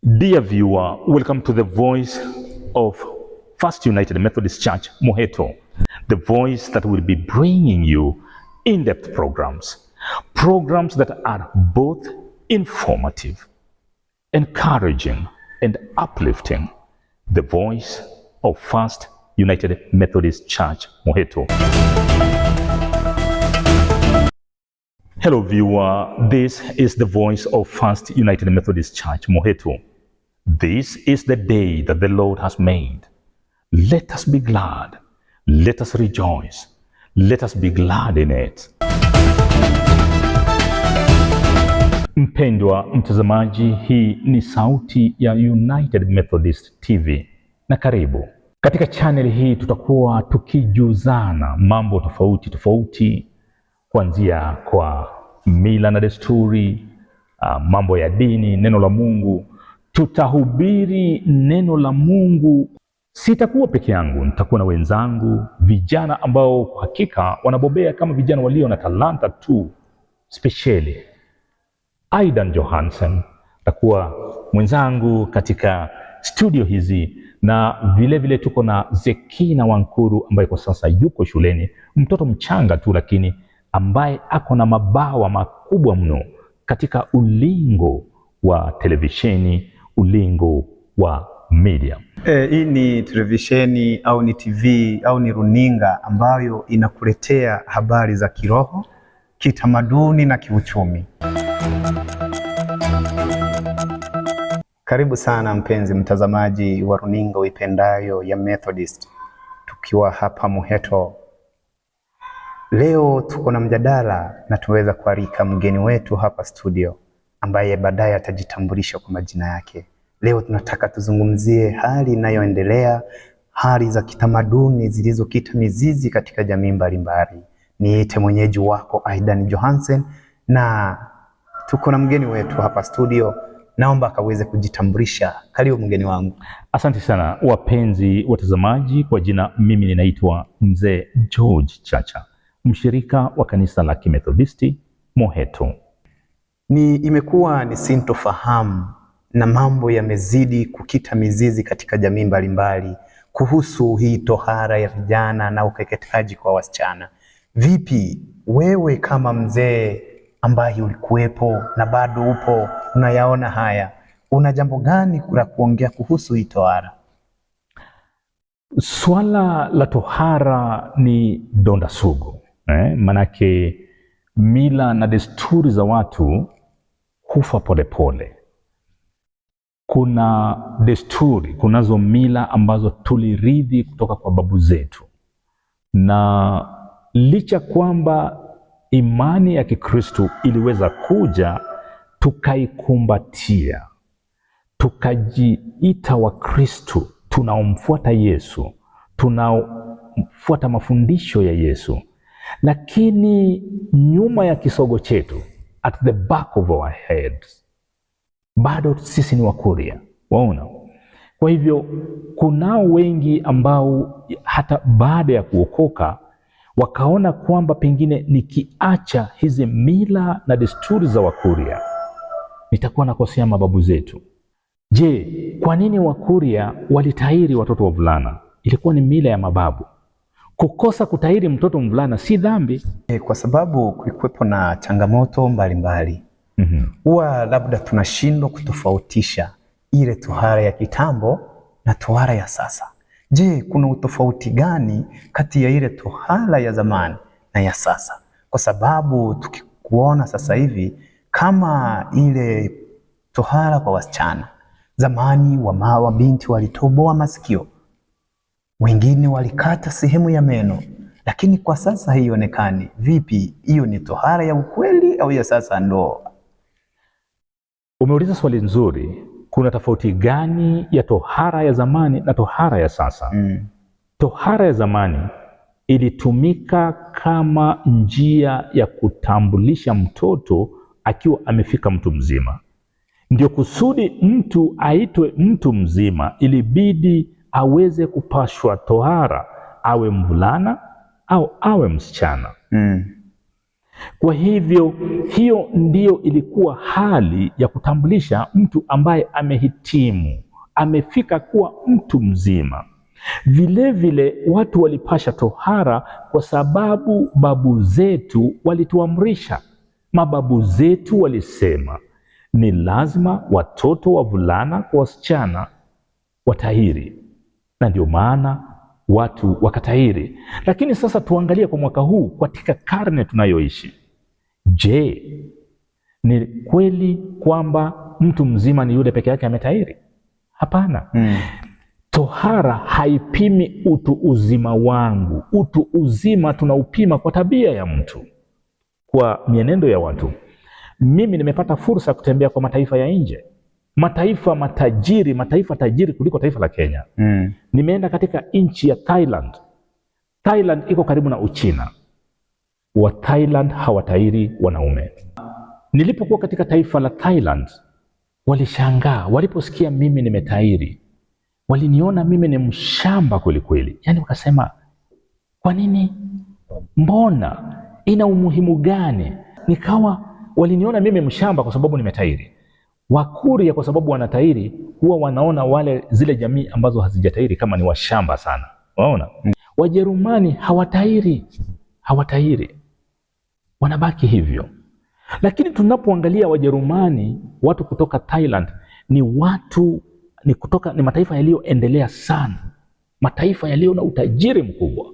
Dear viewer, welcome to the voice of First United Methodist Church, Moheto, the voice that will be bringing you in-depth programs that are both informative, encouraging, and uplifting. The voice of First United Methodist Church, Moheto. Hello viewer, this is the voice of First United Methodist Church, Moheto. This is the day that the Lord has made. Let us be glad. Let us rejoice. Let us be glad in it. Mpendwa mtazamaji, hii ni sauti ya United Methodist TV na karibu. Katika channel hii tutakuwa tukijuzana mambo tofauti kuanzia kwa mila na desturi, mambo ya dini, neno la Mungu. Tutahubiri neno la Mungu. Sitakuwa peke yangu, nitakuwa na wenzangu, vijana ambao kwa hakika wanabobea kama vijana walio na talanta tu speciali. Aidan Johansen atakuwa mwenzangu katika studio hizi, na vile tuko na Zekina Wankuru ambaye kwa sasa yuko shuleni, mtoto mchanga tu lakini ambaye ako na mabawa makubwa mno katika ulingo wa televisheni, ulingo wa media. Hii ni televisheni au ni TV au ni runinga ambayo inakuletea habari za kiroho, kitamaduni na kiuchumi. Karibu sana mpenzi mtazamaji wa runinga uipendayo ya Methodist, tukiwa hapa Moheto. Leo tuko na mjadala na tuweza kualika mgeni wetu hapa studio ambaye baadaye atajitambulisha kwa majina yake. Leo tunataka tuzungumzie hali inayoendelea, hali za kitamaduni zilizokita mizizi katika jamii mbalimbali. Niite mwenyeji wako Aidan Johansen, na tuko na mgeni wetu hapa studio. Naomba akaweze kujitambulisha. Karibu mgeni wangu. Asante sana wapenzi watazamaji, kwa jina mimi ninaitwa Mzee George Chacha, mshirika wa kanisa la Kimethodisti Moheto. Imekuwa ni sintofahamu na mambo yamezidi kukita mizizi katika jamii mbalimbali kuhusu hii tohara ya vijana na ukeketaji kwa wasichana. Vipi wewe kama mzee ambaye ulikuwepo na bado upo unayaona haya, una jambo gani la kuongea kuhusu hii tohara? Swala la tohara ni donda sugu, manake mila na desturi za watu hufa polepole. Kuna desturi, kunazo mila ambazo tulirithi kutoka kwa babu zetu, na licha kwamba imani ya Kikristo iliweza kuja, tukaikumbatia, tukajiita Wakristo tunaomfuata Yesu, tunaofuata mafundisho ya Yesu, lakini nyuma ya kisogo chetu, at the back of our heads, bado sisi ni Wakuria, waona. Kwa hivyo kunao wengi ambao hata baada ya kuokoka wakaona kwamba pengine nikiacha hizi mila na desturi za Wakuria nitakuwa nakosea mababu zetu. Je, kwa nini Wakuria walitahiri watoto wavulana? Ilikuwa ni mila ya mababu. Kukosa kutahiri mtoto mvulana si dhambi. Kwa sababu kulikuwepo na changamoto mbalimbali. Huwa labda tunashindwa kutofautisha ile tohara ya kitambo na tohara ya sasa. Je, kuna utofauti gani kati ya ile tohara ya zamani na ya sasa? Kwa sababu tukikuona sasa hivi kama ile tohara kwa wasichana, zamani wa binti walitoboa masikio, wengine walikata sehemu ya meno, lakini kwa sasa haionekani. Vipi, hiyo ni tohara ya ukweli au ya sasa ndo? Umeuliza swali nzuri. Kuna tofauti gani ya tohara ya zamani na tohara ya sasa? Tohara ya zamani ilitumika kama njia ya kutambulisha mtoto akiwa amefika mtu mzima. Ndio kusudi mtu aitwe mtu mzima, ilibidi aweze kupashwa tohara, awe mvulana au awe msichana. Kwa hivyo hiyo ndiyo ilikuwa hali ya kutambulisha mtu ambaye amehitimu, amefika kuwa mtu mzima. Vile vile watu walipasha tohara kwa sababu babu zetu walituamrisha. Mababu zetu walisema ni lazima watoto wavulana kwa wasichana watahiri, na ndio maana watu wakatahiri. Lakini sasa tuangalie kwa mwaka huu katika karne tunayoishi. Je, ni kweli kwamba mtu mzima ni yule peke yake ametahiri? Hapana. Tohara haipimi utu uzima wangu. Utu uzima tunaupima kwa tabia ya mtu, kwa mienendo ya watu. Mimi nimepata fursa ya kutembea kwa mataifa ya nje, mataifa matajiri, mataifa tajiri kuliko taifa la Kenya. Nimeenda katika nchi ya Thailand. Thailand iko karibu na Uchina. Wa Thailand hawatahiri wanaume. Nilipokuwa katika taifa la Thailand, walishangaa waliposikia mimi nimetahiri. Waliniona mimi ni mshamba kweli kweli. Yaani wakasema, kwa nini? Mbona? Ina umuhimu gani? Waliniona mimi mshamba kwa sababu nimetahiri. Wakuria kwa sababu wanatahiri huwa wanaona zile jamii ambazo hazijatahiri kama ni washamba sana. Unaona? Wajerumani hawatahiri. Wanabaki hivyo. Lakini tunapoangalia Wajerumani, watu kutoka Thailand ni mataifa yaliyoendelea sana, mataifa yaliyo na utajiri mkubwa.